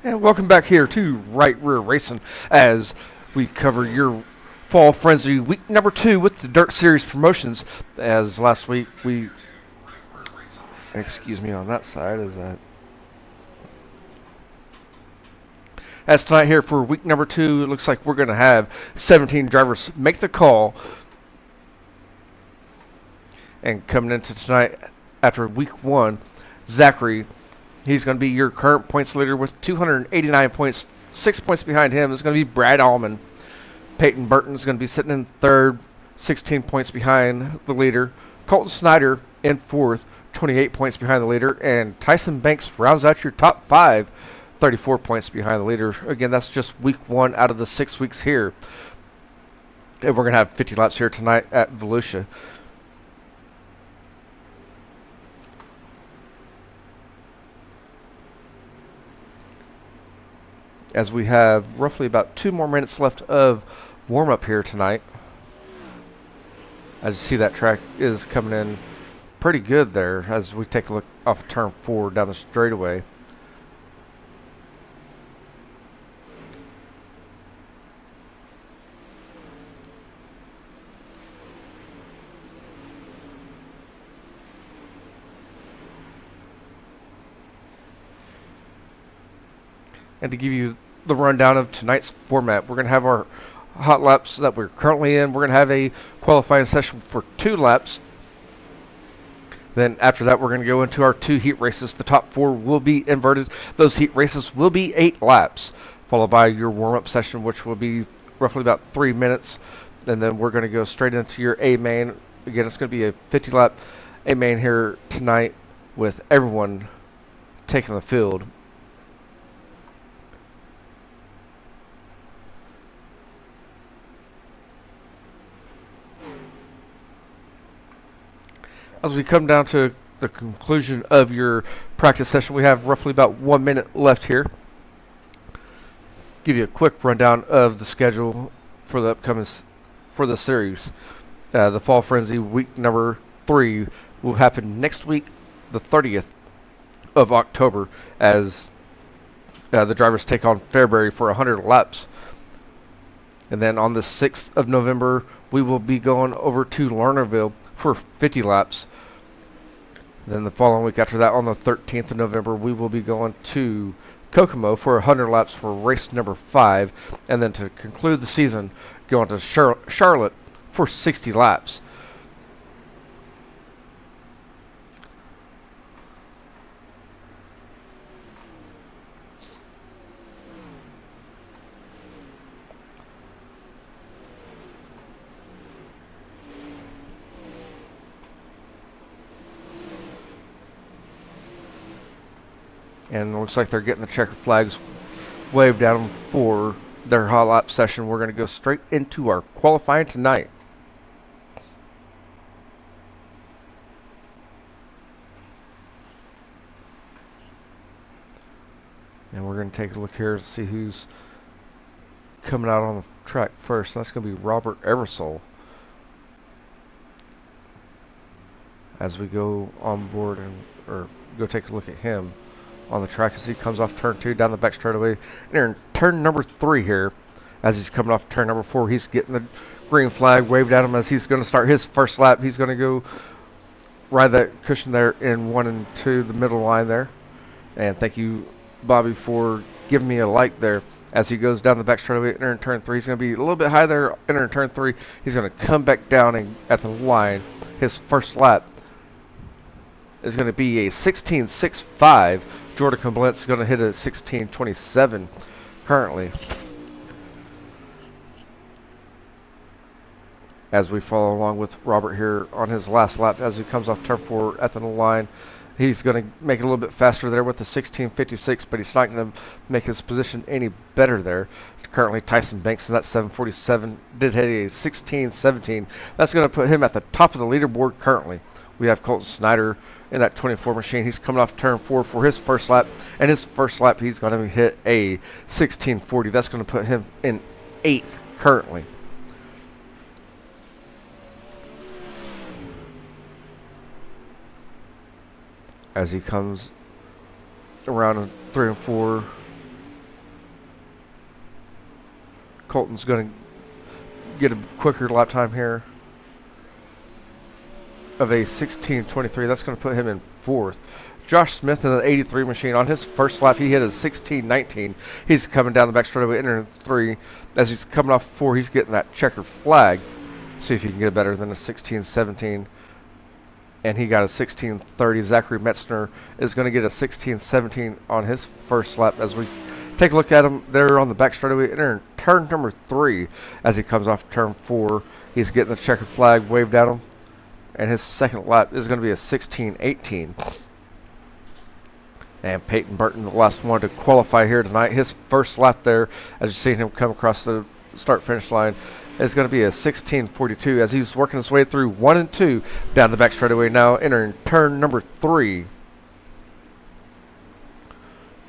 And welcome back here to Right Rear Racing as we cover your Fall Frenzy week number 2 with the Dirt Series promotions. As last week we, excuse me on that side, as tonight here for week number 2, it looks like we're going to have 17 drivers make the call. And coming into tonight after week 1, Zachary, he's going to be your current points leader with 289 points. 6 points behind him is going to be Brad Allman. Peyton Burton is going to be sitting in third, 16 points behind the leader. Colton Snyder in fourth, 28 points behind the leader. And Tyson Banks rounds out your top 5, 34 points behind the leader. Again, that's just week 1 out of the 6 weeks here. And we're going to have 50 laps here tonight at Volusia. As we have roughly about 2 more minutes left of warm-up here tonight. As you see, that track is coming in pretty good there as we take a look off of turn 4 down the straightaway. And to give you the rundown of tonight's format, we're going to have our hot laps that we're currently in. We're going to have a qualifying session for 2 laps. Then after that, we're going to go into our 2 heat races. The top 4 will be inverted. Those heat races will be 8 laps, followed by your warm-up session, which will be roughly about 3 minutes. And then we're going to go straight into your A main. Again, it's going to be a 50-lap A main here tonight with everyone taking the field. As we come down to the conclusion of your practice session, we have roughly about 1 minute left here. Give you a quick rundown of the schedule for the upcoming for the series. The Fall Frenzy week number 3 will happen next week, the 30th of October, as the drivers take on Fairbury for 100 laps. And then on the 6th of November, we will be going over to Lernerville for 50 laps. Then the following week after that, on the 13th of November, we will be going to Kokomo for 100 laps for race number 5. And then to conclude the season, going to Charlotte for 60 laps. And it looks like they're getting the checker flags waved at them for their hot lap session. We're going to go straight into our qualifying tonight. And we're going to take a look here to see who's coming out on the track first. That's going to be Robert Eversole. As we go on board or go take a look at him on the track as he comes off turn 2 down the back straightaway. And in turn number 3 here, as he's coming off turn number 4, he's getting the green flag waved at him as he's going to start his first lap. He's going to go ride that cushion there in 1 and 2, the middle line there. And thank you, Bobby, for giving me a like there. As he goes down the back straightaway, entering turn 3, he's going to be a little bit high there, entering turn 3. He's going to come back down and at the line. His first lap is going to be a 16.65. Jordan Comblentz is going to hit a 16.27 currently. As we follow along with Robert here on his last lap as he comes off turn 4 at the line. He's going to make it a little bit faster there with the 16.56, but he's not going to make his position any better there. Currently, Tyson Banks in that 7.47 did hit a 16.17. That's going to put him at the top of the leaderboard currently. We have Colton Snyder in that 24 machine. He's coming off turn 4 for his first lap, and his first lap he's going to hit a 16.40. That's going to put him in 8th currently. As he comes around in 3 and 4, Colton's going to get a quicker lap time here of a 16.23. That's going to put him in 4th. Josh Smith in the 83 machine on his first lap, he hit a 16.19. He's coming down the back straightaway, entering 3. As he's coming off 4, he's getting that checkered flag. See if he can get better than a 16.17. And he got a 16.30. Zachary Metzner is going to get a 16.17 on his first lap as we take a look at him there on the back straightaway, entering turn number 3. As he comes off turn 4, he's getting the checkered flag waved at him. And his second lap is going to be a 16.18. And Peyton Burton, the last one to qualify here tonight, his first lap there, as you see him come across the start-finish line, is going to be a 16.42 as he's working his way through 1 and 2 down the back straightaway now, entering turn number 3.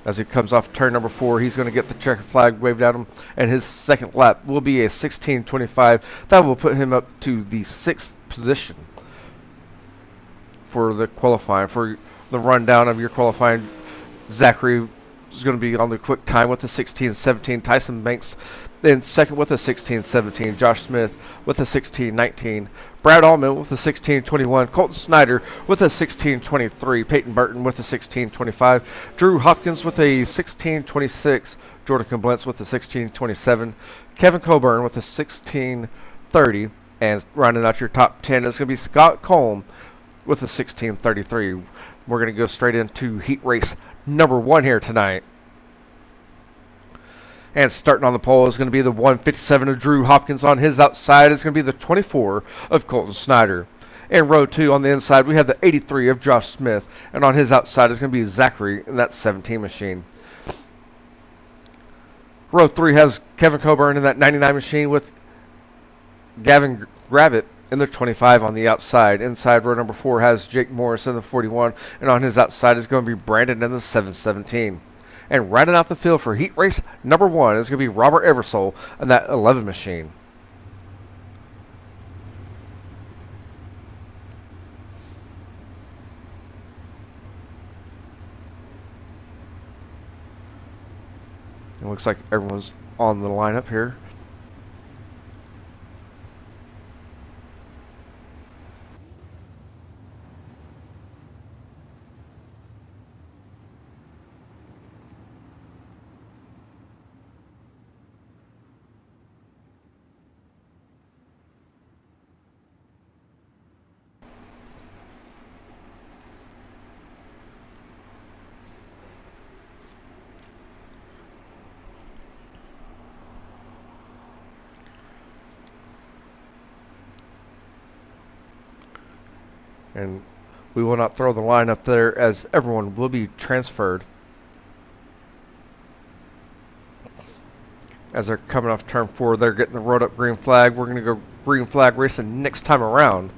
As he comes off turn number 4, he's going to get the checkered flag waved at him, and his second lap will be a 16.25. That will put him up to the 6th position for the qualifying. For the rundown of your qualifying, Zachary is going to be on the quick time with a 16.17. Tyson Banks in second with a 16.17. Josh Smith with a 16.19. Brad Allman with a 16.21. Colton Snyder with a 16.23. Peyton Burton with a 16.25. Drew Hopkins with a 16.26. Jordan Comblentz with a 16.27. Kevin Coburn with a 16.30. And rounding out your top 10 is going to be Scott Colm with a 16.33. We're going to go straight into heat race number 1 here tonight. And starting on the pole is going to be the 157 of Drew Hopkins. On his outside is going to be the 24 of Colton Snyder. In row 2 on the inside, we have the 83 of Josh Smith. And on his outside is going to be Zachary in that 17 machine. Row 3 has Kevin Coburn in that 99 machine with Gavin Gravitt in the 25 on the outside. Inside row number 4 has Jake Morris in the 41. And on his outside is going to be Brandon in the 717. And rounding out the field for heat race number 1 is going to be Robert Eversole in that 11 machine. It looks like everyone's on the lineup here. And we will not throw the line up there as everyone will be transferred. As they're coming off turn 4, they're getting the road up green flag. We're going to go green flag racing next time around.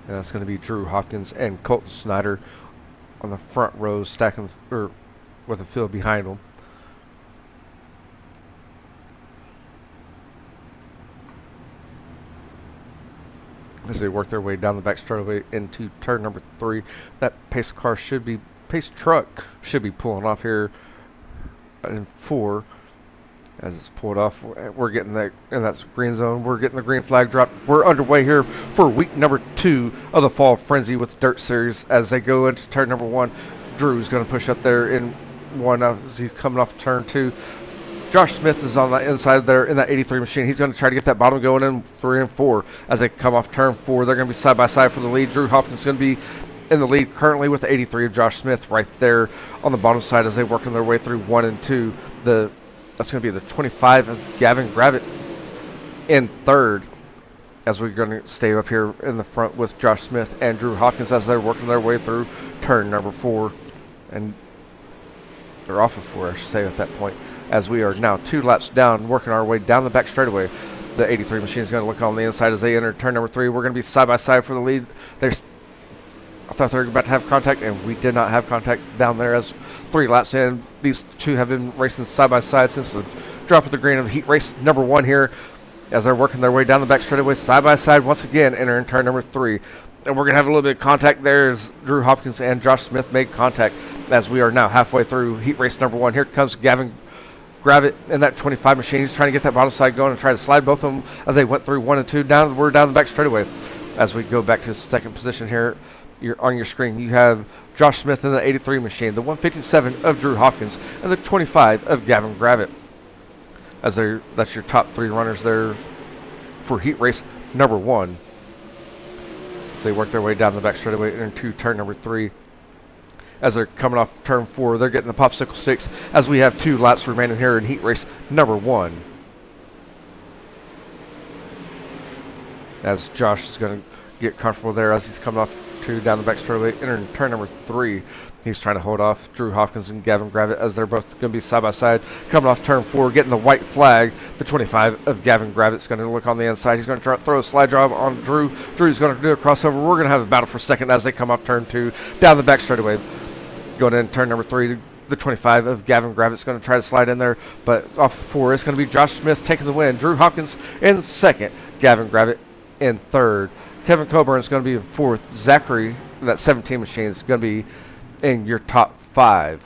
And that's going to be Drew Hopkins and Colton Snyder on the front row, stacking or with the field behind them. As they work their way down the back straightaway into turn number 3, that pace truck should be pulling off here in 4. As it's pulled off, we're getting that in that green zone. We're getting the green flag dropped. We're underway here for week number 2 of the Fall Frenzy with the Dirt Series. As they go into turn number 1, Drew's going to push up there in 1 as he's coming off turn 2. Josh Smith is on the inside there in that 83 machine. He's going to try to get that bottom going in 3 and 4. As they come off turn 4, they're going to be side by side for the lead. Drew Hopkins is going to be in the lead currently with the 83 of Josh Smith right there on the bottom side as they working their way through 1 and 2. That's going to be the 25 of Gavin Gravitt in 3rd, as we're going to stay up here in the front with Josh Smith and Drew Hopkins as they're working their way through turn number 4. And they're off of 4, I should say, at that point, as we are now 2 laps down, working our way down the back straightaway. The 83 machine is going to look on the inside as they enter turn number 3. We're going to be side by side for the lead. I thought they were about to have contact, and we did not have contact down there as 3 laps in. These two have been racing side by side since the drop of the green of the heat race number 1 here, as they're working their way down the back straightaway side by side once again, entering turn number 3. And we're going to have a little bit of contact there as Drew Hopkins and Josh Smith made contact as we are now halfway through heat race number 1. Here comes Gavin Gravitt in that 25 machine. He's trying to get that bottom side going and try to slide both of them as they went through 1 and 2. We're down the back straightaway. As we go back to 2nd position here, on your screen, you have Josh Smith in the 83 machine, the 157 of Drew Hopkins, and the 25 of Gavin Gravitt. That's your top 3 runners there for heat race number 1. As they work their way down the back straightaway into turn number 3. As they're coming off turn 4, they're getting the popsicle sticks as we have 2 laps remaining here in heat race number 1. As Josh is going to get comfortable there as he's coming off down the back straightaway, entering turn number 3. He's trying to hold off Drew Hopkins and Gavin Gravitt as they're both going to be side by side. Coming off turn 4, getting the white flag. The 25 of Gavin Gravitt's going to look on the inside. He's going to throw a slide drive on Drew. Drew's going to do a crossover. We're going to have a battle for 2nd as they come off turn 2, down the back straightaway. Going in turn number 3, the 25 of Gavin Gravitt's going to try to slide in there, but off 4, it's going to be Josh Smith taking the win. Drew Hopkins in 2nd, Gavin Gravitt in 3rd. Kevin Coburn is going to be in 4th. Zachary, that 17 machine, is going to be in your top 5.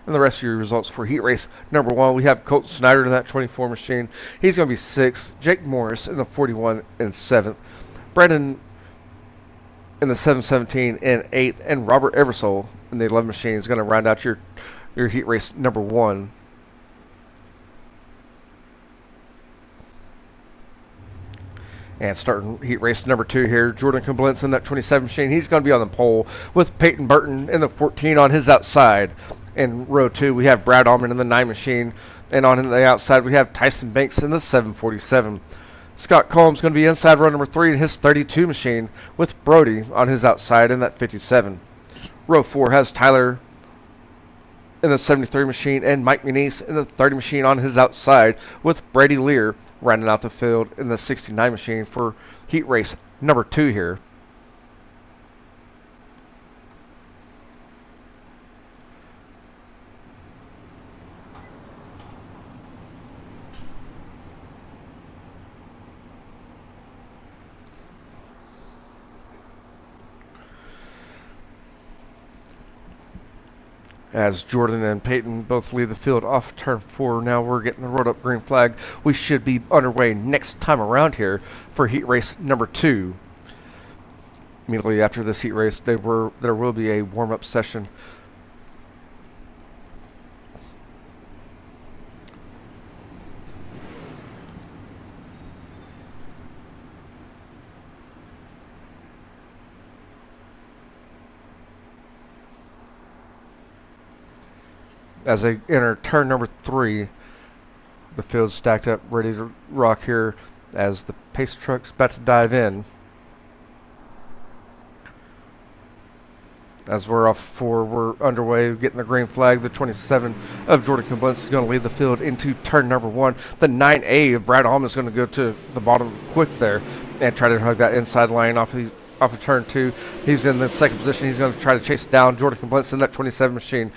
And the rest of your results for heat race number 1, we have Colton Snyder in that 24 machine. He's going to be 6th. Jake Morris in the 41 in 7th. Brandon in the 717 in 8th. And Robert Eversole in the 11 machine is going to round out your heat race number 1. And starting heat race number 2 here, Jordan Koblenz in that 27 machine. He's going to be on the pole with Peyton Burton in the 14 on his outside. In row 2, we have Brad Allman in the 9 machine. And on the outside, we have Tyson Banks in the 747. Scott Combs going to be inside row number 3 in his 32 machine with Brody on his outside in that 57. Row 4 has Tyler in the 73 machine and Mike Muniz in the 30 machine on his outside with Brady Lear rounding out the field in the 69 machine for heat race number 2 here. As Jordan and Peyton both leave the field off turn 4, now we're getting the road up green flag. We should be underway next time around here for heat race number 2. Immediately after this heat race, there will be a warm-up session. As they enter turn number 3, the field's stacked up, ready to rock here as the pace truck's about to dive in. As we're off 4, we're underway, getting the green flag. The 27 of Jordan Koblenz is going to lead the field into turn number 1. The 9A of Brad Allman is going to go to the bottom quick there and try to hug that inside line off of turn 2. He's in the second position. He's going to try to chase down Jordan Koblenz in that 27 machine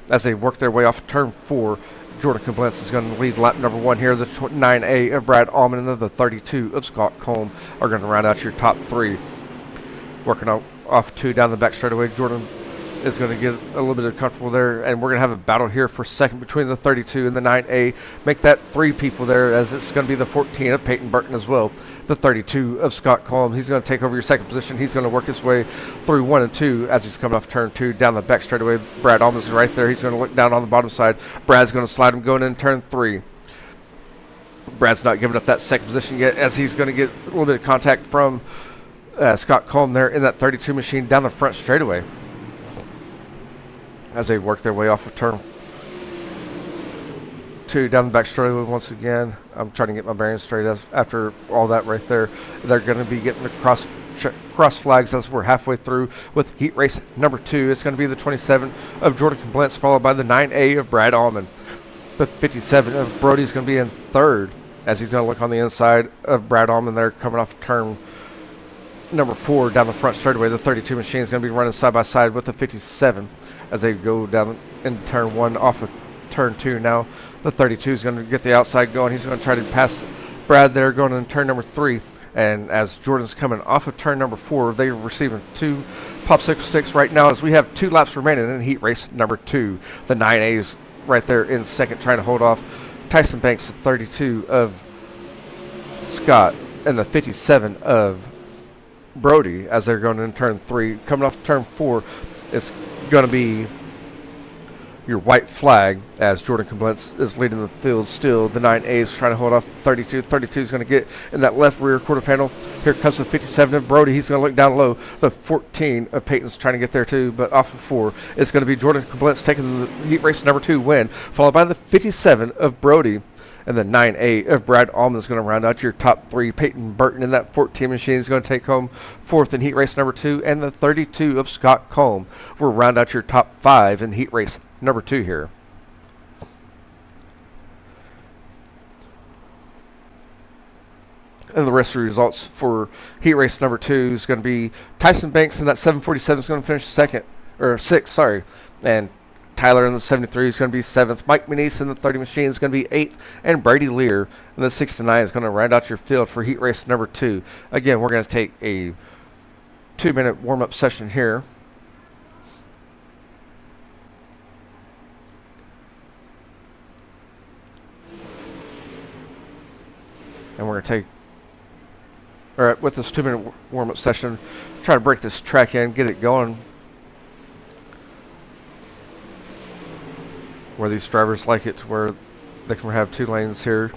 as they work their way off of turn 4. Jordan Koblenz is going to lead lap number 1 here. The 9A of Brad Allman and the 32 of Scott Colm are going to round out your top 3. Working out off 2 down the back straightaway. Jordan is going to get a little bit comfortable there, and we're going to have a battle here for second between the 32 and the 9A. Make that 3 people there, as it's going to be the 14 of Peyton Burton as well. The 32 of Scott Colm, he's going to take over your second position. He's going to work his way through 1 and 2 as he's coming off turn 2 down the back straightaway. Brad Allman's right there. He's going to look down on the bottom side. Brad's going to slide him going in turn 3. Brad's not giving up that second position yet, as he's going to get a little bit of contact from Scott Colm there in that 32 machine down the front straightaway as they work their way off of turn 2 down the back straightaway once again. I'm trying to get my bearings straight after all that right there. They're going to be getting the cross flags as we're halfway through with heat race number 2. It's going to be the 27 of Jordan Koblenz, followed by the 9A of Brad Allman. The 57 of Brody is going to be in third as he's going to look on the inside of Brad Allman there coming off turn number 4 down the front straightaway. The 32 machine is going to be running side by side with the 57 as they go down in turn 1 off of turn 2. Now the 32 is going to get the outside going. He's going to try to pass Brad there going in turn number 3. And as Jordan's coming off of turn number 4, they're receiving 2 popsicle sticks right now as we have 2 laps remaining in heat race number 2. The 9A is right there in second trying to hold off Tyson Banks, the 32 of Scott, and the 57 of Brody as they're going in turn 3. Coming off turn 4, it's going to be your white flag as Jordan Koblenz is leading the field still. The 9A is trying to hold off 32. 32 is going to get in that left rear quarter panel. Here comes the 57 of Brody. He's going to look down low. The 14 of Peyton's trying to get there too, but off of 4. It's going to be Jordan Koblenz taking the heat race number 2 win, followed by the 57 of Brody. And the 9A of Brad Allman is going to round out your top 3. Peyton Burton in that 14 machine is going to take home 4th in heat race number 2. And the 32 of Scott Colm will round out your top 5 in heat race number 2 here. And the rest of the results for heat race number 2 is going to be Tyson Banks in that 747 is going to finish 6th, and Tyler in the 73 is going to be 7th. Mike Manise in the 30 machine is going to be 8th. And Brady Lear in the 69 is going to round out your field for heat race number 2. Again, we're going to take a 2-minute warm-up session here. And we're going to take, all right, with this 2-minute warm-up session, try to break this track in, get it going. Where these drivers like it to where they can have 2 lanes here.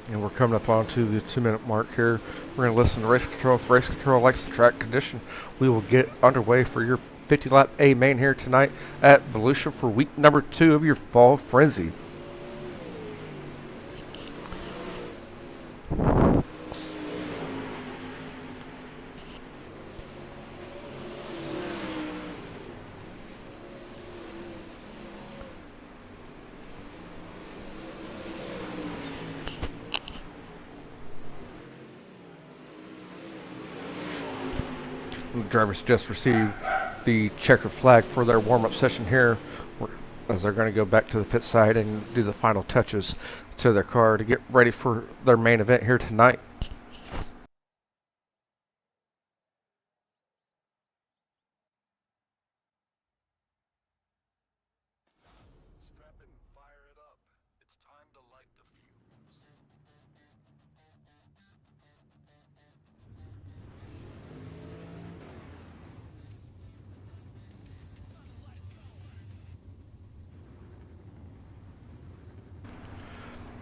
And we're coming up onto the 2-minute mark here. We're going to listen to race control. If race control likes the track condition, we will get underway for your 50-lap A main here tonight at Volusia for week number 2 of your Fall Frenzy. drivers just received the checker flag for their warm-up session here, as they're going to go back to the pit side and do the final touches to their car to get ready for their main event here tonight.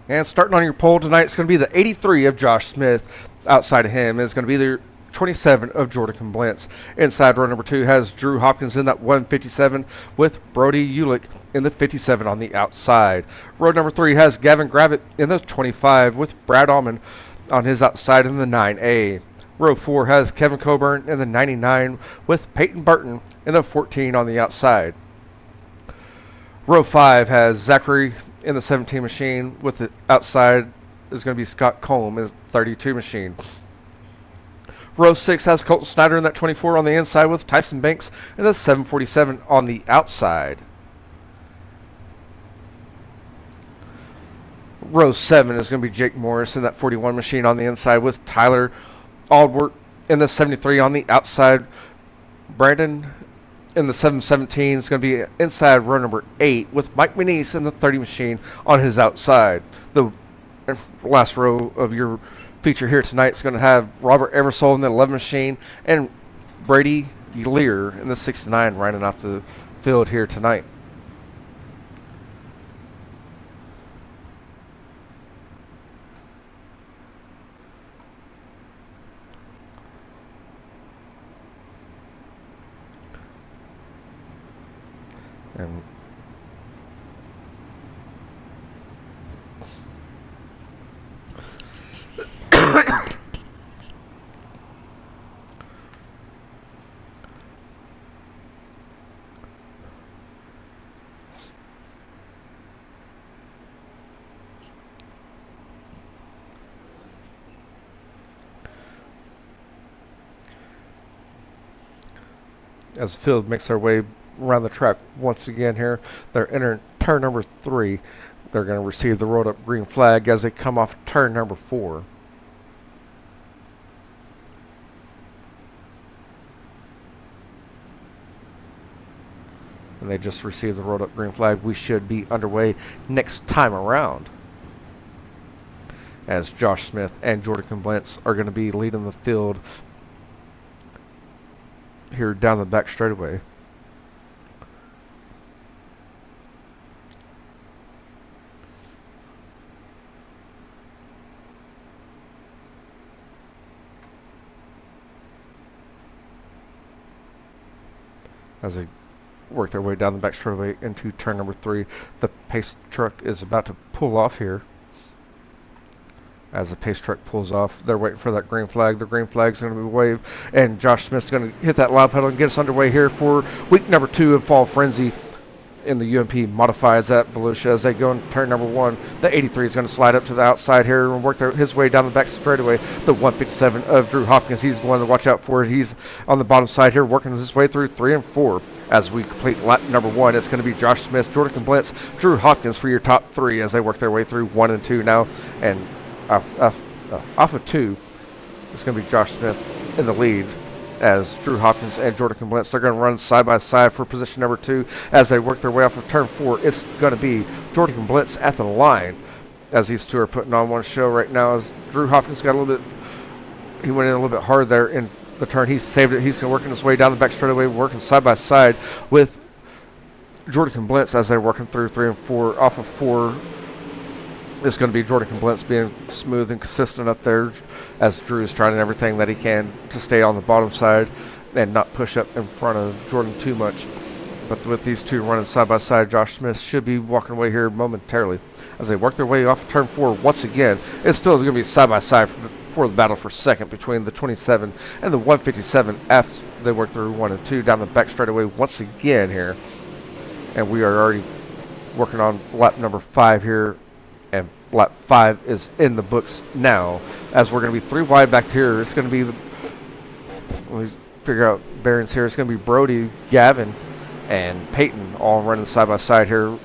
And starting on your pole tonight, it's going to be the 83 of Josh Smith. Outside of him is going to be the 27 of Jordan Blintz. Inside row number 2 has Drew Hopkins in that 157 with Brody Ulick in the 57 on the outside. Row number 3 has Gavin Gravitt in the 25 with Brad Allman on his outside in the 9A. Row 4 has Kevin Coburn in the 99 with Peyton Burton in the 14 on the outside. Row 5 has Zachary in the 17 machine with the outside is going to be Scott Combe in the 32 machine. Row 6 has Colton Snyder in that 24 on the inside with Tyson Banks in the 747 on the outside. Row 7 is going to be Jake Morris in that 41 machine on the inside with Tyler Aldwart in the 73 on the outside. Brandon in the 717 is going to be inside row number 8 with Mike Manise in the 30 machine on his outside. The last row of your feature here tonight is going to have Robert Eversole in the 11 machine and Brady Lear in the 69 riding off the field here tonight. And as the field makes their way around the track once again here, they're entering turn number 3. They're going to receive the rolled up green flag as they come off turn number 4. And they just received the rolled up green flag. We should be underway next time around, as Josh Smith and Jordan Blintz are going to be leading the field here down the back straightaway. As they work their way down the back straightaway into turn number 3, the pace truck is about to pull off here. As the pace truck pulls off, they're waiting for that green flag. The green flag's going to be waved, and Josh Smith's going to hit that loud pedal and get us underway here for week number 2 of Fall Frenzy in the UMP Modifieds at Volusia. As they go into turn number 1, the 83 is going to slide up to the outside here and work his way down the back straightaway. The 157 of Drew Hopkins, he's the one to watch out for. He's on the bottom side here, working his way through 3 and 4. As we complete lap number 1, it's going to be Josh Smith, Jordan Blintz, Drew Hopkins for your top 3 as they work their way through 1 and 2 now. And off of 2, it's going to be Josh Smith in the lead, as Drew Hopkins and Jordan Blintz, they're going to run side by side for position number 2 as they work their way off of turn 4. It's going to be Jordan Blintz at the line, as these two are putting on one show right now. As Drew Hopkins got a little bit, he went in a little bit hard there in the turn. He saved it. He's going to work his way down the back straightaway, working side by side with Jordan Blintz as they're working through 3 and 4. Off of 4, it's going to be Jordan Blintz being smooth and consistent up there, as Drew is trying everything that he can to stay on the bottom side and not push up in front of Jordan too much. But with these two running side by side, Josh Smith should be walking away here momentarily as they work their way off of turn 4 once again. It's still going to be side by side for the battle for second between the 27 and the 157 after they work through 1 and 2 down the back straightaway once again here. And we are already working on lap number 5 here. And lap 5 is in the books now, as we're going to be 3 wide back here. It's going to be let me figure out bearings here. It's going to be Brody, Gavin, and Peyton all running side by side here.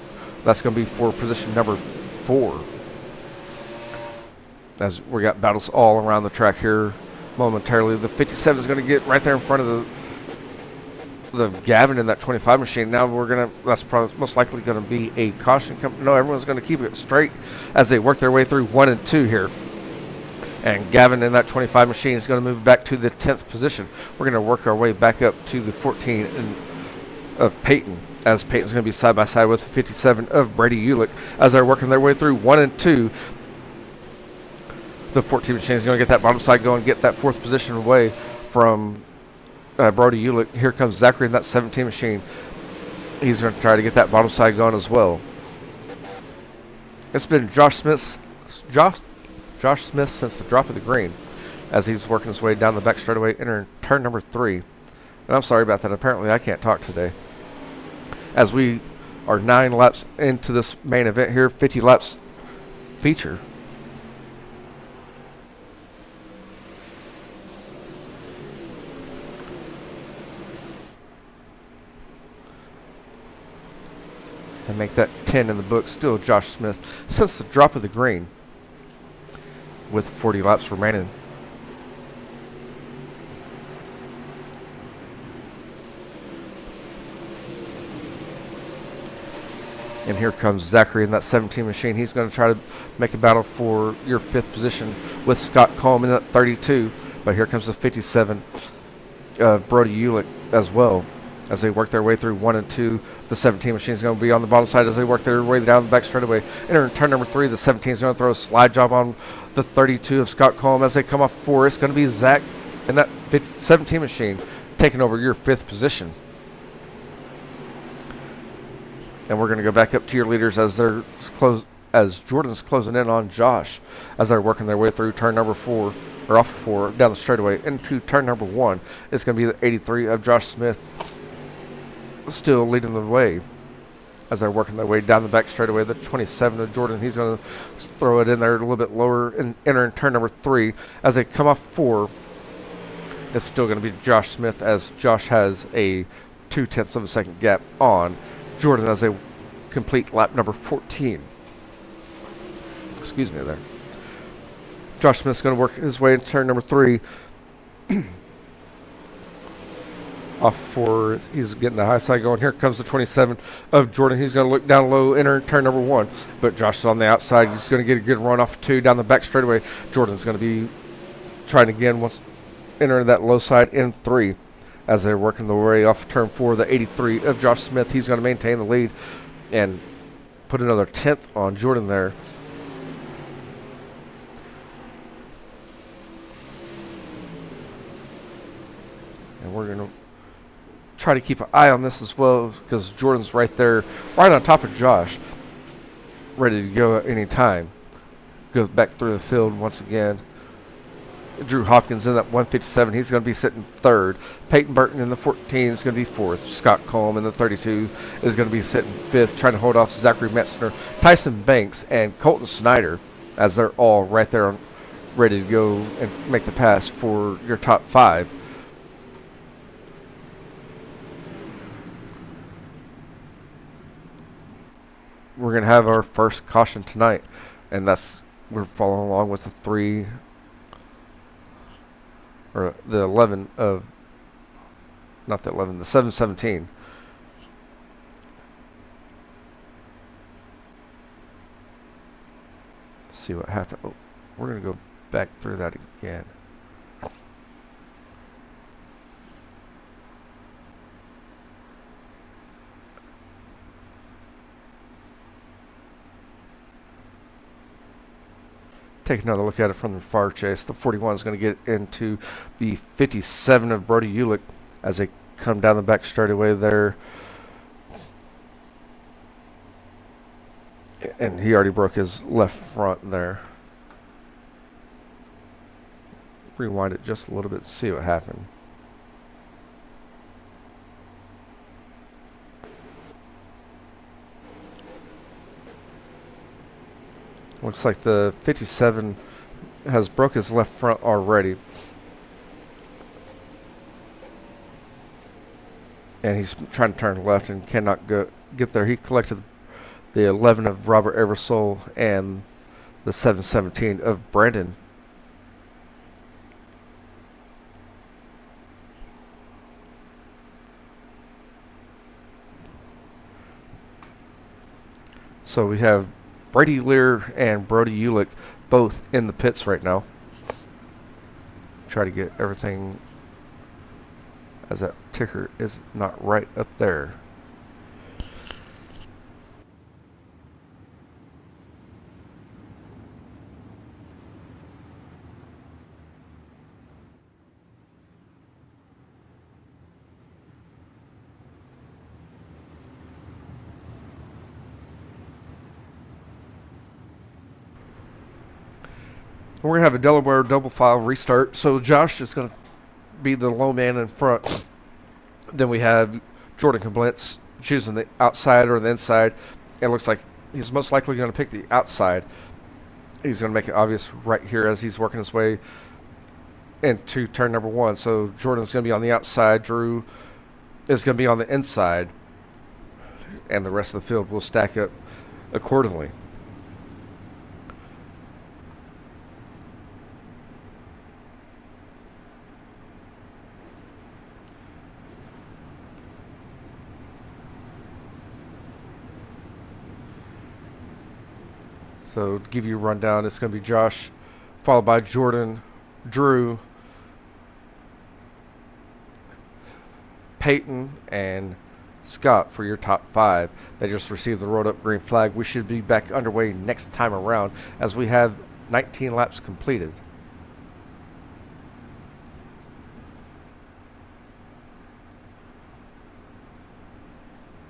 That's going to be for position number 4. As we got battles all around the track here momentarily. The 57 is going to get right there in front of the Gavin in that 25 machine. Now that's probably most likely going to be a caution. No, everyone's going to keep it straight as they work their way through 1 and 2 here. And Gavin in that 25 machine is going to move back to the 10th position. We're going to work our way back up to the 14 of Peyton, as Peyton's going to be side by side with the 57 of Brady Ulick as they're working their way through 1 and 2. The 14 machine is going to get that bottom side going, get that 4th position away from Brody Ulick. Here comes Zachary in that 17 machine. He's going to try to get that bottom side going as well. It's been Josh Smith since the drop of the green, as he's working his way down the back straightaway, entering turn number 3. And I'm sorry about that. Apparently I can't talk today. As we are 9 laps into this main event here, 50 laps feature. And make that 10 in the book. Still Josh Smith since the drop of the green, with 40 laps remaining. And here comes Zachary in that 17 machine. He's going to try to make a battle for your 5th position with Scott Coleman in that 32. But here comes the 57 of Brody Ulick as well, as they work their way through 1 and 2. The 17 machine is going to be on the bottom side as they work their way down the back straightaway. Entering turn number 3, the 17 is going to throw a slide job on the 32 of Scott Coleman as they come off 4. It's going to be Zach in that 17 machine taking over your 5th position. And we're going to go back up to your leaders as Jordan's closing in on Josh as they're working their way through turn number 4, or off 4, down the straightaway into turn number 1. It's going to be the 83 of Josh Smith, still leading the way as they're working their way down the back straightaway. The 27 of Jordan, he's going to throw it in there a little bit lower and enter in turn number 3. As they come off 4, it's still going to be Josh Smith, as Josh has a 0.2 of a second gap on Jordan as they complete lap number 14. Excuse me there. Josh Smith's going to work his way into turn number 3. Off 4, he's getting the high side going. Here comes the 27 of Jordan. He's going to look down low, enter turn number 1. But Josh is on the outside. He's going to get a good run off 2 down the back straightaway. Jordan's going to be trying again once entering that low side in 3. As they're working their way off turn 4, the 83 of Josh Smith. He's going to maintain the lead and put another 10th on Jordan there. And we're going to try to keep an eye on this as well, because Jordan's right there, right on top of Josh, ready to go at any time. Goes back through the field once again. Drew Hopkins in that 157. He's going to be sitting 3rd. Peyton Burton in the 14 is going to be 4th. Scott Coleman in the 32 is going to be sitting 5th, trying to hold off Zachary Metzner, Tyson Banks, and Colton Snyder, as they're all right there ready to go and make the pass for your top 5. We're going to have our first caution tonight, and we're following along with the 3, or the 11 of, not the 11, the 717. Let's see what happened. Oh, we're going to go back through that again. Take another look at it from the far chase. The 41 is going to get into the 57 of Brody Ulick as they come down the back straightaway there. And he already broke his left front there. Rewind it just a little bit to see what happened. Looks like the 57 has broke his left front already. and he's trying to turn left and cannot get there. He collected the 11 of Robert Eversole and the 717 of Brandon. So we have Brady Lear and Brody Ulick both in the pits right now. Try to get everything, as that ticker is not right up there. We're going to have a Delaware double file restart. So Josh is going to be the low man in front. Then we have Jordan Koblenz choosing the outside or the inside. It looks like he's most likely going to pick the outside. He's going to make it obvious right here as he's working his way into turn number 1. So Jordan's going to be on the outside. Drew is going to be on the inside. And the rest of the field will stack up accordingly. So to give you a rundown, it's going to be Josh, followed by Jordan, Drew, Peyton, and Scott for your top 5. They just received the rolled up green flag. We should be back underway next time around as we have 19 laps completed.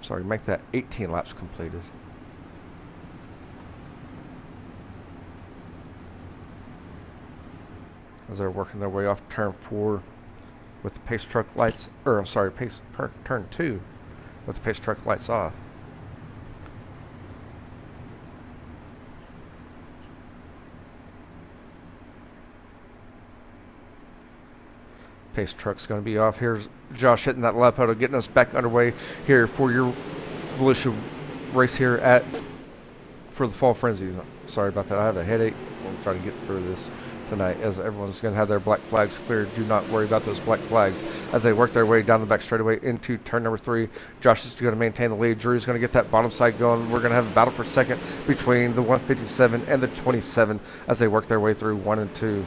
Sorry, make that 18 laps completed. As they're working their way off turn 4 with the pace truck lights, or I'm sorry, turn 2 with the pace truck lights off. Pace truck's going to be off. Here's Josh hitting that lap pedal, getting us back underway here for your Volusia race here for the Fall Frenzy. Sorry about that. I have a headache. I'm trying to get through this tonight as everyone's going to have their black flags cleared. Do not worry about those black flags as they work their way down the back straightaway into turn number 3. Josh is going to maintain the lead. Drew's going to get that bottom side going. We're going to have a battle for second between the 157 and the 27 as they work their way through 1 and 2.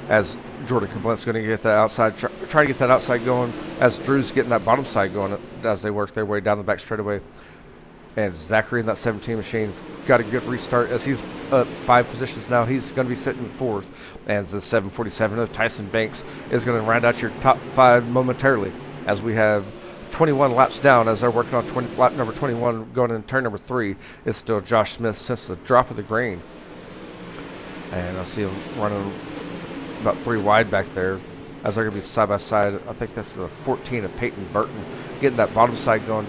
As Jordan Koblenz is going to get that outside, try to get that outside going as Drew's getting that bottom side going as they work their way down the back straightaway. And Zachary in that 17 machine's got a good restart as he's up 5 positions now. He's going to be sitting 4th. And the 747 of Tyson Banks is going to round out your top 5 momentarily as we have 21 laps down as they're working on lap number 21 going in turn number 3. It's still Josh Smith since the drop of the green. And I see him running about 3 wide back there as they're going to be side by side. I think that's the 14 of Peyton Burton getting that bottom side going,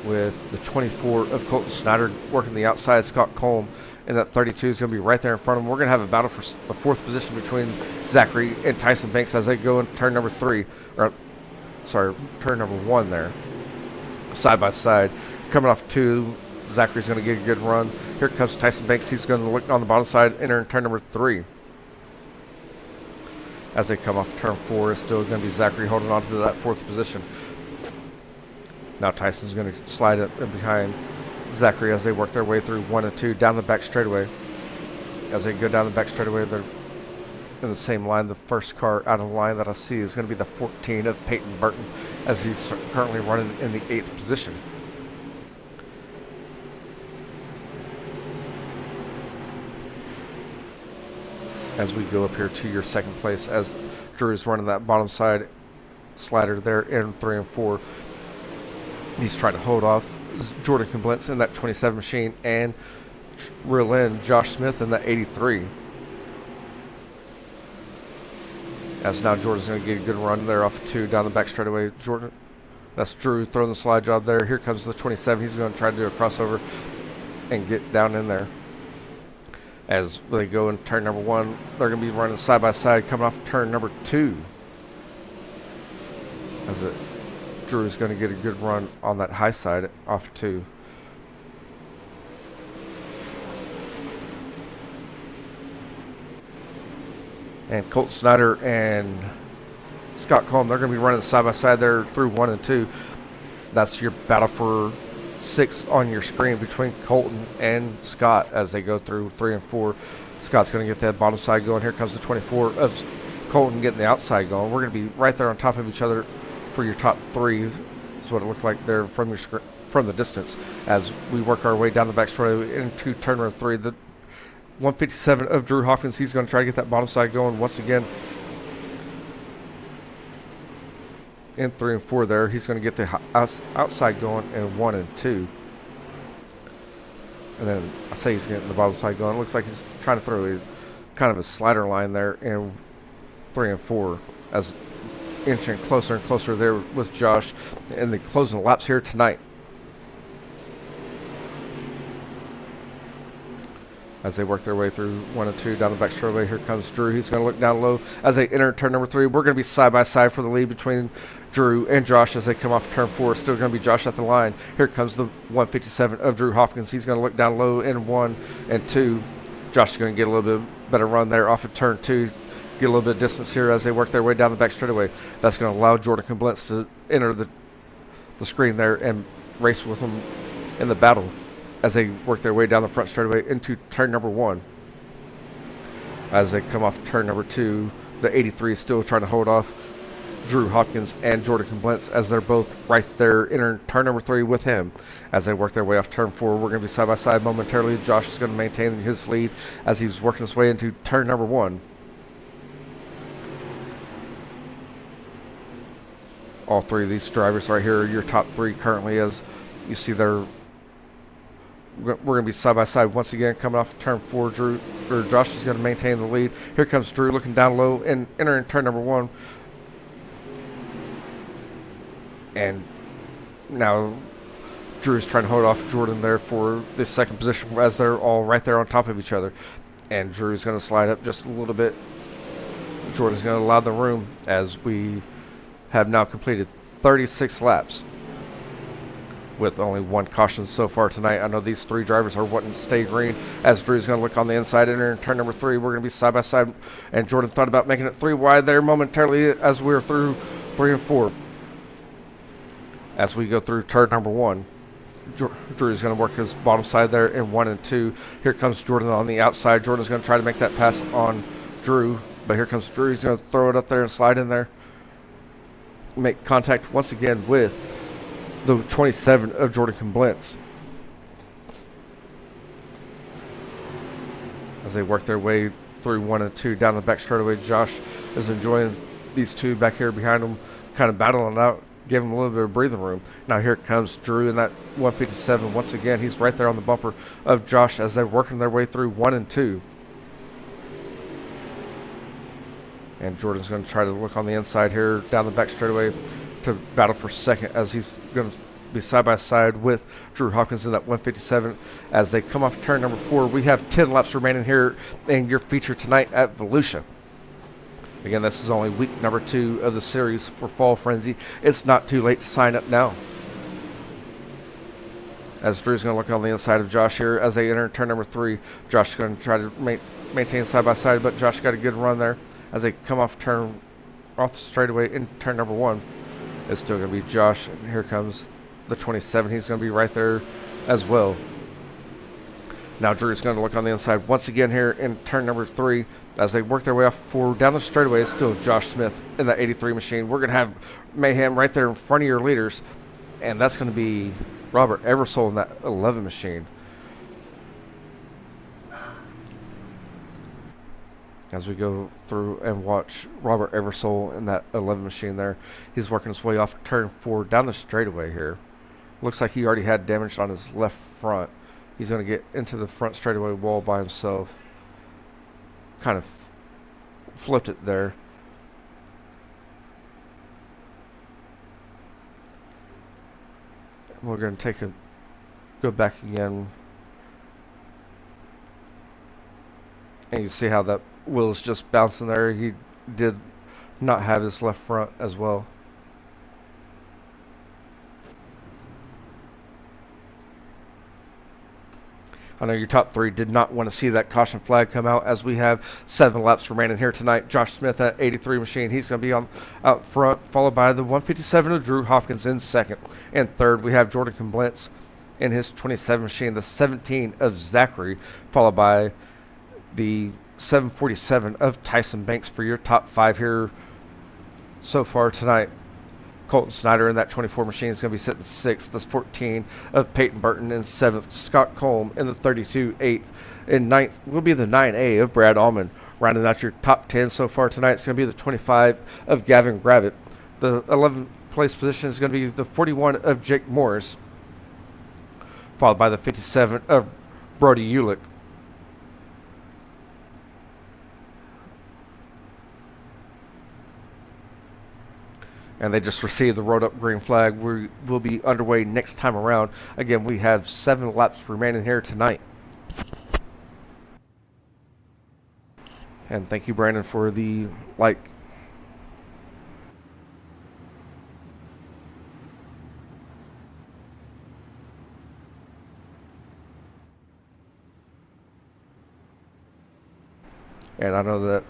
with the 24 of Colton Snyder working the outside. Scott Colm in that 32 is going to be right there in front of him. We're going to have a battle for the 4th position between Zachary and Tyson Banks as they go in turn number 3, or sorry, turn number 1 there, side by side. Coming off 2, Zachary's going to get a good run. Here comes Tyson Banks. He's going to look on the bottom side, entering turn number 3. As they come off turn 4, it's still going to be Zachary holding on to that 4th position. Now Tyson's going to slide up in behind Zachary as they work their way through 1 and 2 down the back straightaway. As they go down the back straightaway, they're in the same line. The first car out of line that I see is going to be the 14 of Peyton Burton as he's currently running in the 8th position. As we go up here to your 2nd place as Drew is running that bottom side slider there in 3 and 4. He's trying to hold off Jordan Koblenz in that 27 machine and reel in Josh Smith in that 83. As now Jordan's going to get a good run there off of 2 down the back straightaway. Jordan, that's Drew throwing the slide job there. Here comes the 27. He's going to try to do a crossover and get down in there. As they go in turn number 1, they're going to be running side by side coming off turn number 2. as Drew is going to get a good run on that high side off 2. And Colt Snyder and Scott Coleman, they're going to be running side by side there through 1 and 2. That's your battle for 6 on your screen between Colton and Scott as they go through 3 and 4. Scott's going to get that bottom side going. Here comes the 24 of Colton getting the outside going. We're going to be right there on top of each other for your top 3. Is what it looks like there from your from the distance as we work our way down the back straightaway into turn number 3. The 157 of Drew Hopkins, he's going to try to get that bottom side going once again. In 3 and 4 there, he's going to get the outside going in 1 and 2. And then I say he's getting the bottom side going. It looks like he's trying to throw a kind of a slider line there in 3 and 4 as inching closer and closer there with Josh in the closing laps here tonight. As they work their way through 1 and 2 down the back straightaway, here comes Drew. He's going to look down low as they enter turn number 3. We're going to be side by side for the lead between Drew and Josh as they come off turn 4. Still going to be Josh at the line. Here comes the 157 of Drew Hopkins. He's going to look down low in 1 and 2. Josh is going to get a little bit better run there off of turn 2. Get a little bit of distance here as they work their way down the back straightaway. That's going to allow Jordan Comblentz to enter the screen there and race with him in the battle as they work their way down the front straightaway into turn number 1. As they come off turn number 2, the 83 is still trying to hold off Drew Hopkins and Jordan Comblentz as they're both right there entering turn number 3 with him. As they work their way off turn 4, we're going to be side by side momentarily. Josh is going to maintain his lead as he's working his way into turn number 1. All 3 of these drivers right here are your top 3 currently, as you see they're we're going to be side by side once again coming off turn 4. Josh is going to maintain the lead. Here comes Drew looking down low and entering turn number 1. And now Drew is trying to hold off Jordan there for this second position as they're all right there on top of each other. And Drew is going to slide up just a little bit. Jordan's going to allow the room as we have now completed 36 laps with only 1 caution so far tonight. I know these 3 drivers are wanting to stay green as Drew's going to look on the inside entering turn number 3. We're going to be side by side, and Jordan thought about making it 3 wide there momentarily as we're through 3 and 4. As we go through turn number 1, Drew's going to work his bottom side there in 1 and 2. Here comes Jordan on the outside. Jordan's going to try to make that pass on Drew, but here comes Drew. He's going to throw it up there and slide in there. Make contact once again with the 27 of Jordan Comblentz as they work their way through 1 and 2 down the back straightaway. Josh is enjoying these 2 back here behind him, kind of battling out, giving him a little bit of breathing room. Now here comes Drew in that 157. Once again, he's right there on the bumper of Josh as they're working their way through 1 and 2. And Jordan's going to try to look on the inside here down the back straightaway to battle for second as he's going to be side by side with Drew Hopkins in that 157 as they come off turn number 4. We have 10 laps remaining here in your feature tonight at Volusia. Again, this is only week number 2 of the series for Fall Frenzy. It's not too late to sign up now. As Drew's going to look on the inside of Josh here as they enter turn number 3. Josh is going to try to maintain side by side, but Josh got a good run there as they come off the straightaway in turn number 1. It's still going to be Josh, and here comes the 27. He's going to be right there as well. Now Drew's going to look on the inside once again here in turn number 3 as they work their way off forward down the straightaway. It's still Josh Smith in that 83 machine. We're going to have mayhem right there in front of your leaders, and that's going to be Robert Eversole in that 11 machine. As we go through and watch Robert Eversole in that 11 machine there, he's working his way off turn 4 down the straightaway here. Looks like he already had damage on his left front. He's going to get into the front straightaway wall by himself. Kind of flipped it there. We're going to go back again. And you see how that wheel is just bouncing there. He did not have his left front as well. I know your top three did not want to see that caution flag come out, as we have 7 laps remaining here tonight. Josh Smith at 83 machine. He's going to be on out front, followed by the 157 of Drew Hopkins in second. And third, we have Jordan Comblentz in his 27 machine, the 17 of Zachary, followed by the 747 of Tyson Banks for your top 5 here so far tonight. Colton Snyder in that 24 machine is going to be sitting 6th. That's 14 of Peyton Burton in 7th. Scott Colm in the 32, 8th. In 9th will be the 9A of Brad Allman. Rounding out your top 10 so far tonight, it's going to be the 25 of Gavin Gravitt. The 11th place position is going to be the 41 of Jake Morris, followed by the 57 of Brody Ulick. And they just received the rolled up green flag. We will be underway next time around. Again, we have 7 laps remaining here tonight. And thank you, Brandon, for the like. And I know that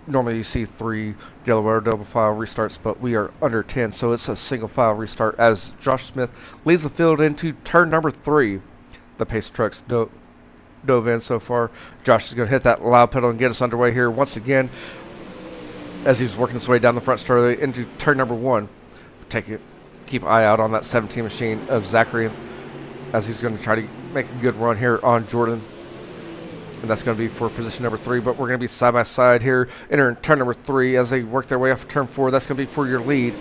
normally you see 3 Delaware double file restarts, but we are under 10, so it's a single file restart as Josh Smith leads the field into turn number 3. The pace trucks dove in so far. Josh is going to hit that loud pedal and get us underway here once again as he's working his way down the front straightaway into turn number 1. Keep an eye out on that 17 machine of Zachary as he's going to try to make a good run here on Jordan. And that's going to be for position number 3, but we're going to be side by side here, entering turn number 3 as they work their way off of turn 4. That's going to be for your lead.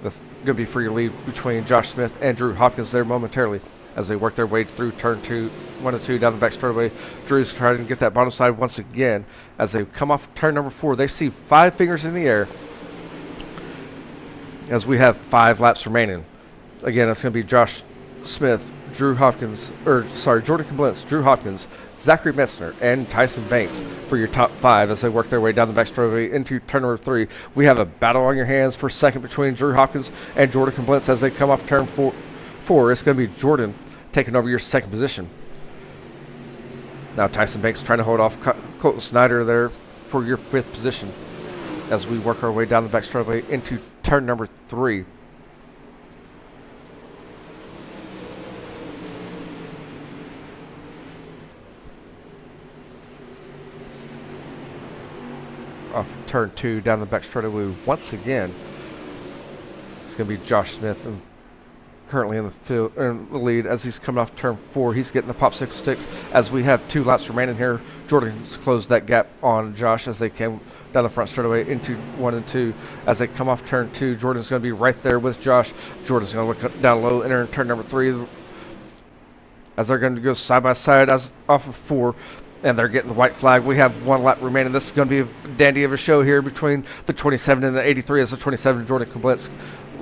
That's going to be for your lead between Josh Smith and Drew Hopkins there momentarily as they work their way through turn 1 and 2 down the back straightaway. Drew's trying to get that bottom side once again as they come off turn number 4. They see 5 fingers in the air as we have 5 laps remaining. Again, it's going to be Josh Smith, Jordan Comblentz, Drew Hopkins, Zachary Metzner, and Tyson Banks for your top 5 as they work their way down the back straightaway into turn number 3. We have a battle on your hands for second between Drew Hopkins and Jordan Comblentz as they come off turn 4. It's going to be Jordan taking over your second position. Now Tyson Banks trying to hold off Colton Snyder there for your 5th position as we work our way down the back straightaway into turn number 3. Off turn 2 down the back straightaway once again. It's going to be Josh Smith, and currently in the field in the lead as he's coming off turn 4. He's getting the popsicle sticks as we have 2 laps remaining here. Jordan's closed that gap on Josh as they came down the front straightaway into 1 and 2. As they come off turn 2, Jordan's going to be right there with Josh. Jordan's going to look down low, entering turn number 3 as they're going to go side by side as off of 4. And they're getting the white flag. We have 1 lap remaining. This is going to be a dandy of a show here between the 27 and the 83 as the 27 Jordan Comblentz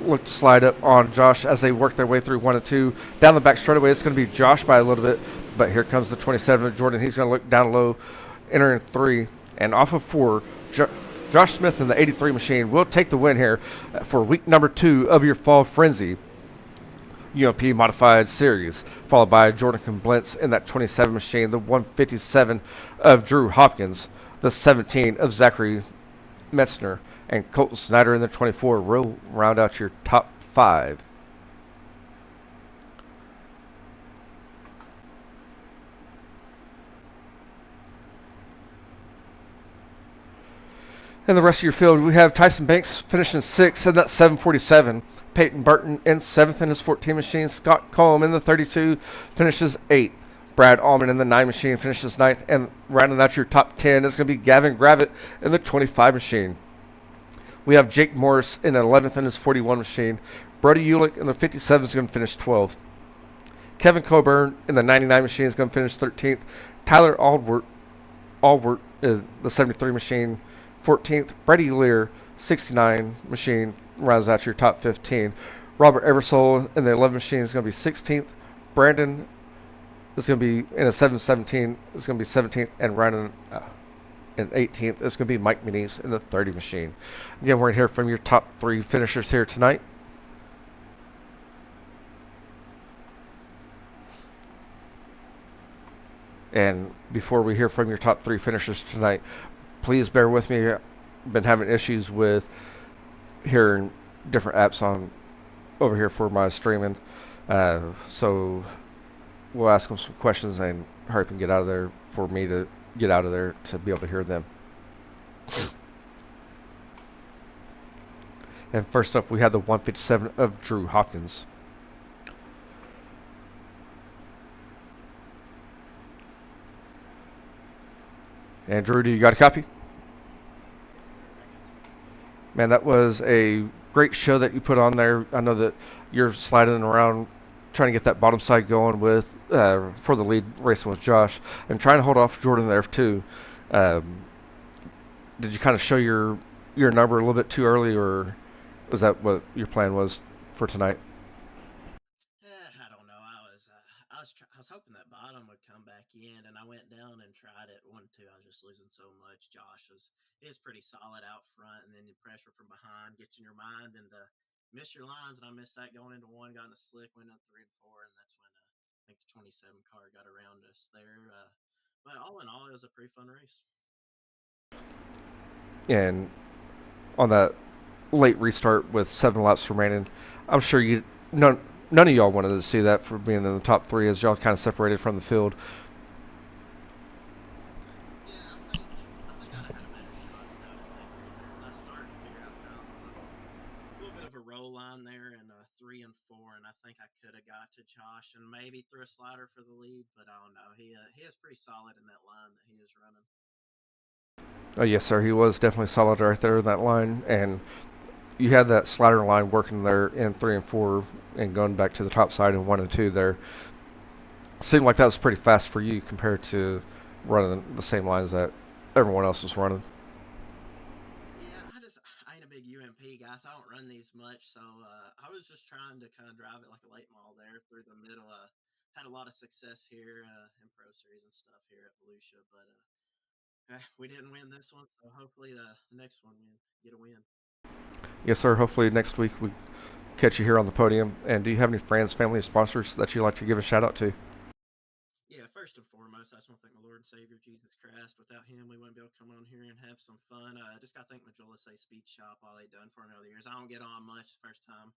look to slide up on Josh as they work their way through 1 and 2. Down the back straightaway, it's going to be Josh by a little bit, but here comes the 27 Jordan. He's going to look down low, entering 3. And off of 4, Josh Smith in the 83 machine will take the win here for week number 2 of your Fall Frenzy UMP Modified series, followed by Jordan Comblentz in that 27 machine, the 157 of Drew Hopkins, the 17 of Zachary Metzner, and Colton Snyder in the 24 will round out your top 5. In the rest of your field, we have Tyson Banks finishing 6th in that 747. Peyton Burton in 7th in his 14 machine. Scott Colm in the 32 finishes 8th. Brad Allman in the 9 machine finishes 9th. And rounding out your top 10 is going to be Gavin Gravitt in the 25 machine. We have Jake Morris in 11th in his 41 machine. Brody Ulick in the 57 is going to finish 12th. Kevin Coburn in the 99 machine is going to finish 13th. Tyler Albert is the 73 machine, 14th. Brady Lear, 69 machine, rounds out your top 15. Robert Eversole in the 11 machine is going to be 16th. Brandon is going to be in a 717 is going to be 17th, and rounding in 18th is going to be Mike Muniz in the 30 machine. Again, we're going to hear from your top 3 finishers here tonight. And before we hear from your top three finishers tonight, please bear with me. I've been having issues with hearing different apps on over here for my streaming. So we'll ask them some questions and hurry up and get out of there for me to get out of there to be able to hear them. And first up, we have the 157 of Drew Hopkins. And Drew, do you got a copy? Yes, sir. I got you. Man, that was a great show that you put on there. I know that you're sliding around trying to get that bottom side going with for the lead racing with Josh and trying to hold off Jordan there too. Um, did you kind of show your number a little bit too early, or was that what your plan was for tonight? I don't know. I was hoping that bottom would come back in, and I went down and tried it one two. I was just losing so much. Josh was is pretty solid out front, and then the pressure from behind gets in your mind and miss your lines. And I missed that going into one, got in a slick, went into three and four, and that's when I think the 27 car got around us there. But all in all, it was a pretty fun race. And on that late restart with 7 laps remaining, I'm sure you none of y'all wanted to see that for being in the top three as y'all kind of separated from the field. Yeah, I think I'd have had a better shot if I'd have stayed there. I started to figure out kind of a little bit of a roll line there in three and four, and I think I could have got to Josh and maybe threw a slider for the lead, but I don't know. He is pretty solid in that line that he is running. Yes, sir. He was definitely solid right there in that line, and you had that slider line working there in 3 and 4 and going back to the top side in 1 and 2 there. Seemed like that was pretty fast for you compared to running the same lines that everyone else was running. Yeah, I ain't a big UMP guy, so I don't run these much. So I was just trying to kind of drive it like a late model there through the middle. Had a lot of success here in Pro Series and stuff here at Volusia, but we didn't win this one, so hopefully the next one we get a win. Yes, sir. Hopefully next week we catch you here on the podium. And do you have any friends, family, and sponsors that you'd like to give a shout out to? Yeah, first and foremost, I just want to thank my Lord and Savior Jesus Christ. Without Him, we wouldn't be able to come on here and have some fun. Just got to thank Majula Say Speed Shop, all they done for me over the years. I don't get on much first time.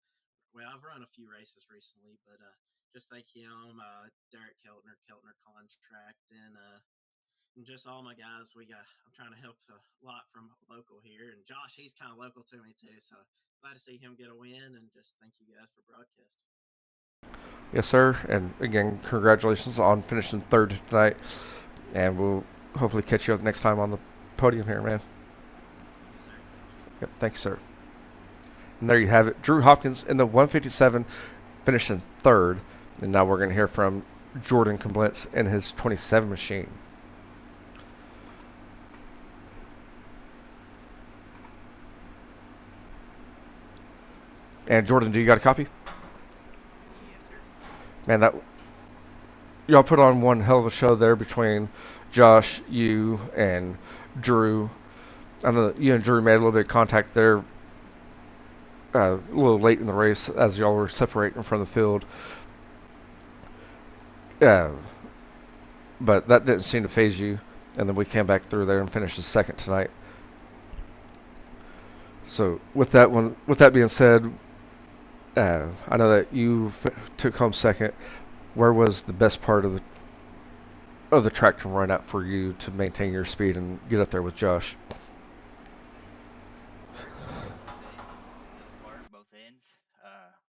Well, I've run a few races recently, but just thank him, Derek Keltner Contract, and just all my guys. I'm trying to help a lot from local here, and Josh, he's kind of local to me too. So glad to see him get a win, and just thank you guys for broadcasting. Yes, sir. And again, congratulations on finishing third tonight. And we'll hopefully catch you up next time on the podium here, man. Yes, sir. Thank you. Yep, thank you, sir. And there you have it. Drew Hopkins in the 157 finishing third. And now we're going to hear from Jordan Komblitz in his 27 machine. And Jordan, do you got a copy? Yes, sir. Man, that y'all put on one hell of a show there between Josh, you, and Drew. I know you and Drew made a little bit of contact there a little late in the race as y'all were separating from the field. Uh, but that didn't seem to phase you. And then we came back through there and finished the second tonight. So with that being said, I know that you took home second. Where was the best part of the track to run at for you to maintain your speed and get up there with Josh? I would say middle part, both ends,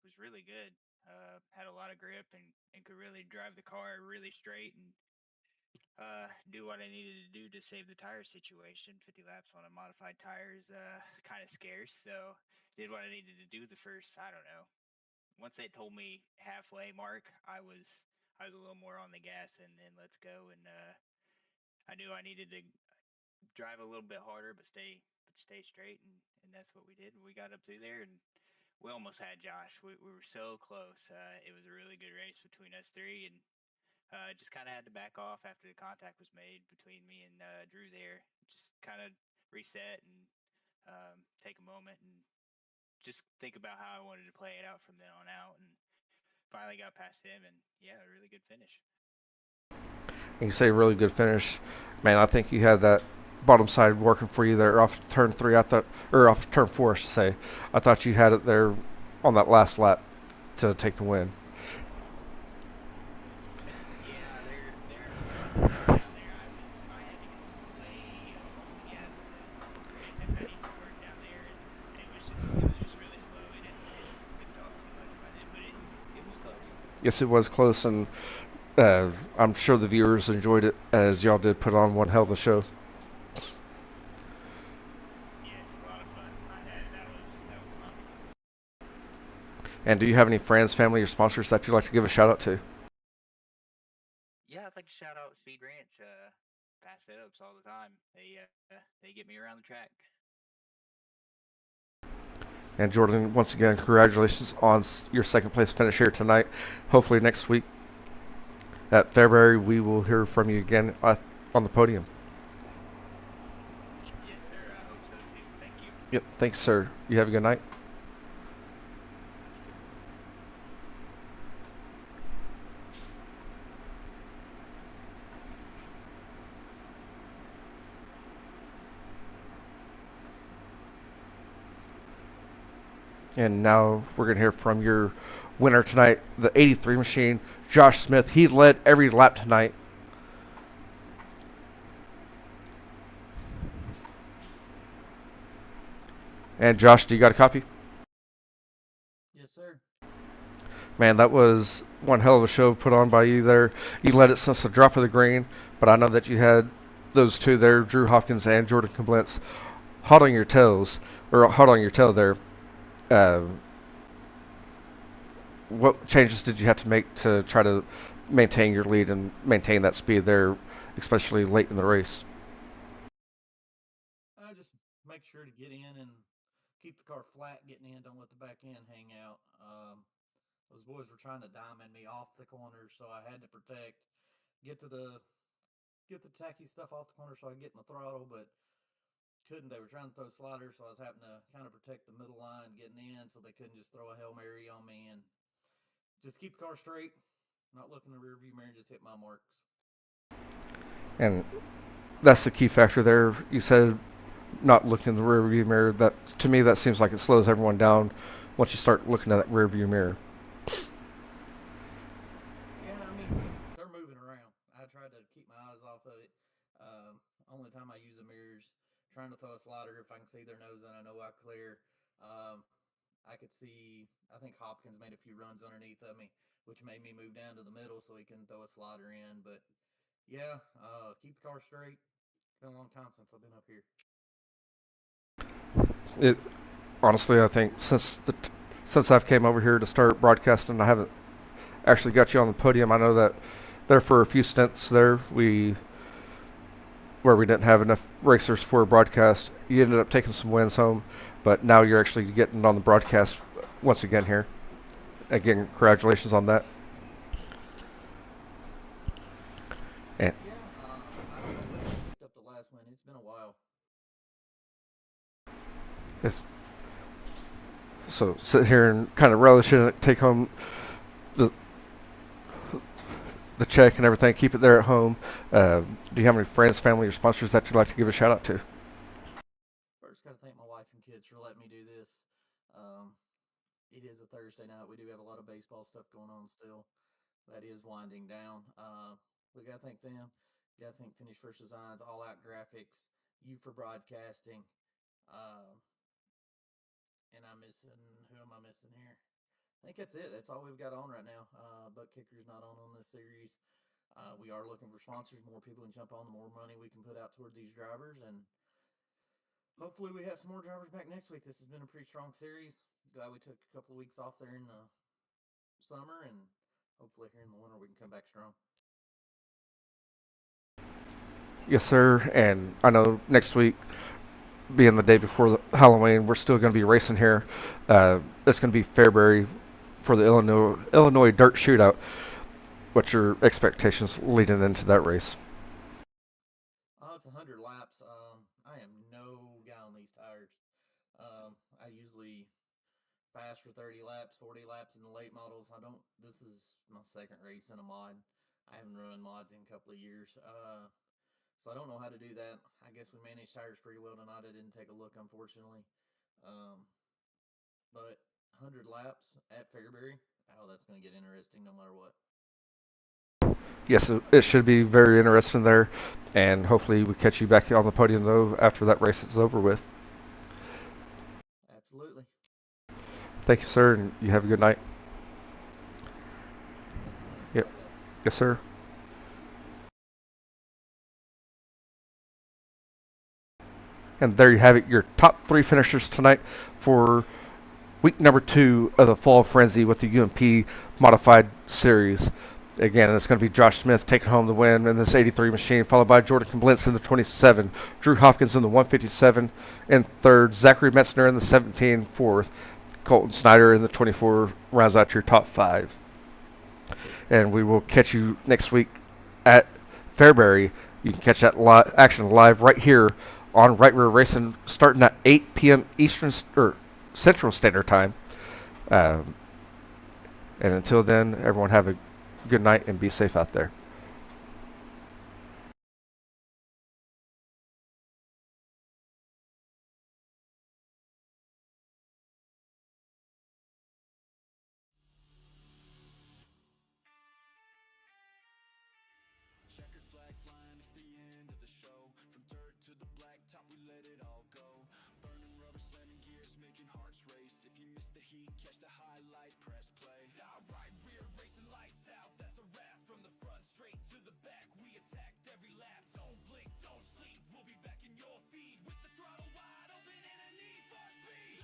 was really good. Had a lot of grip and could really drive the car really straight and do what I needed to do to save the tire situation. 50 laps on a modified tire is kind of scarce, so did what I needed to do the first. I don't know. Once they told me halfway mark, I was a little more on the gas and then let's go. And I knew I needed to drive a little bit harder, but stay straight, and that's what we did. We got up through there, and we almost had Josh. We were so close. It was a really good race between us three, and just kind of had to back off after the contact was made between me and Drew there. Just kind of reset and take a moment and just think about how I wanted to play it out from then on out, and finally got past him, and yeah, a really good finish. You say really good finish. Man, I think you had that bottom side working for you there off turn three. I thought, or off turn four, I should say. I thought you had it there on that last lap to take the win. Yeah, they're fun down there. I had to go way on the gas to get that 94 work down there, and it was just really slow. It slipped off too much by then, but it was close. Yes, it was close, and I'm sure the viewers enjoyed it as y'all did put on one hell of a show. Yes, a lot of fun. That was fun. And do you have any friends, family, or sponsors that you'd like to give a shout out to? Yeah, I'd like to shout out Speed Ranch. Fast setups all the time. They get me around the track. And Jordan, once again, congratulations on your second place finish here tonight. Hopefully next week at February we will hear from you again on the podium. Yes, sir. I hope so too. Thank you. Yep. Thanks, sir. You have a good night. You too. And now we're going to hear from your winner tonight, the 83 machine, Josh Smith. He led every lap tonight. And Josh, do you got a copy? Yes, sir. Man, that was one hell of a show put on by you there. You led it since the drop of the green, but I know that you had those two there, Drew Hopkins and Jordan Koblenz, hot on your toes, or hot on your toe there. Uh, what changes did you have to make to try to maintain your lead and maintain that speed there, especially late in the race? I just make sure to get in and keep the car flat getting in. Don't let the back end hang out. Those boys were trying to diamond me off the corner, so I had to protect, get to get the tacky stuff off the corner so I could get in the throttle, but couldn't. They were trying to throw sliders, so I was having to kind of protect the middle line getting in, so they couldn't just throw a Hail Mary on me and just keep the car straight, not look in the rear view mirror, just hit my marks. And that's the key factor there. You said not looking in the rear view mirror. That to me, that seems like it slows everyone down once you start looking at that rear view mirror. Yeah, I mean, they're moving around. I tried to keep my eyes off of it. Only time I use the mirrors, trying to throw a slider, if I can see their nose, then I know I clear. Um, I could see, I think Hopkins made a few runs underneath of me, which made me move down to the middle so he can throw a slider in. But yeah, keep the car straight. It's been a long time since I've been up here. It honestly, I think since I've came over here to start broadcasting, I haven't actually got you on the podium. I know that there for a few stints there we where we didn't have enough racers for a broadcast. You ended up taking some wins home, but now you're actually getting on the broadcast once again here. Again, congratulations on that. And Yeah, I don't know when they picked up the last win. It's been a while. it's so sit here and kind of relish in it, take home the the check and everything, keep it there at home. Do you have any friends, family, or sponsors that you'd like to give a shout out to? First, got to thank my wife and kids for letting me do this. Um, it is a Thursday night. We do have a lot of baseball stuff going on still. That is winding down. We got to thank them. Got to thank Finish First Designs, All Out Graphics, you for broadcasting. Uh, and I'm missing, who am I missing here? I think that's it. That's all we've got on right now. Butt Kicker's not on this series. We are looking for sponsors. More people can jump on, the more money we can put out toward these drivers. And hopefully we have some more drivers back next week. This has been a pretty strong series. Glad we took a couple of weeks off there in the summer, and hopefully here in the winter we can come back strong. Yes, sir. And I know next week, being the day before Halloween, we're still going to be racing here. It's going to be February for the Illinois Dirt Shootout. What's your expectations leading into that race? It's 100 laps. I am no guy on these tires. I usually fast for 30 laps, 40 laps in the late models. This is my second race in a mod. I haven't run mods in a couple of years. So I don't know how to do that. I guess we managed tires pretty well tonight. I didn't take a look, unfortunately. Um, but 100 laps at Fairbury, oh, that's going to get interesting no matter what. Yes, it should be very interesting there, and hopefully we catch you back on the podium though after that race is over with. Absolutely. Thank you, sir, and you have a good night. Yep. Bye, guys. Yes, sir. And there you have it, your top 3 finishers tonight for week number 2 of the Fall Frenzy with the UMP Modified Series. Again, it's going to be Josh Smith taking home the win in this 83 machine, followed by Jordan Komblitz in the 27, Drew Hopkins in the 157 in third, Zachary Metzner in the 17 fourth, Colton Snyder in the 24 rounds out your top 5. And we will catch you next week at Fairbury. You can catch that action live right here on Right Rear Racing, starting at 8 p.m. Eastern or Central Standard Time. And until then, everyone have a good night and be safe out there. Checkered flag flying, it's the end of the show. From dirt to the blacktop, we let it all go. Burning rubber, slamming gears, making hearts race. If you miss the heat, catch the highlight, press play. Right rear racing, lights out, that's a wrap. From the front straight to the back, we attacked every lap. Don't blink, don't sleep, we'll be back in your feed with the throttle wide open and a need for speed.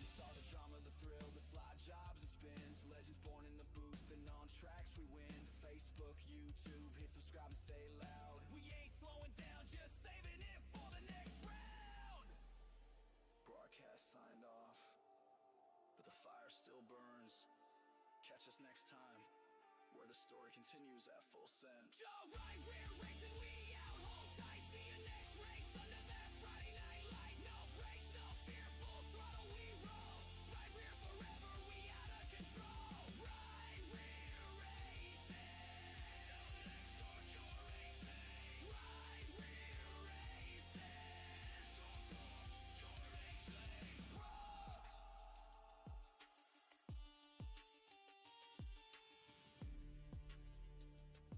You saw the drama, the thrill, the slide jobs and spins. Legends born in the booth and on tracks we win. Facebook, YouTube, hit subscribe and stay loud. We ain't slowing down, just saving it for the next round. Broadcast signed off, but the fire still burns. Catch us next time, where the story continues at full send. Right rear racing, we out, hold tight, see you next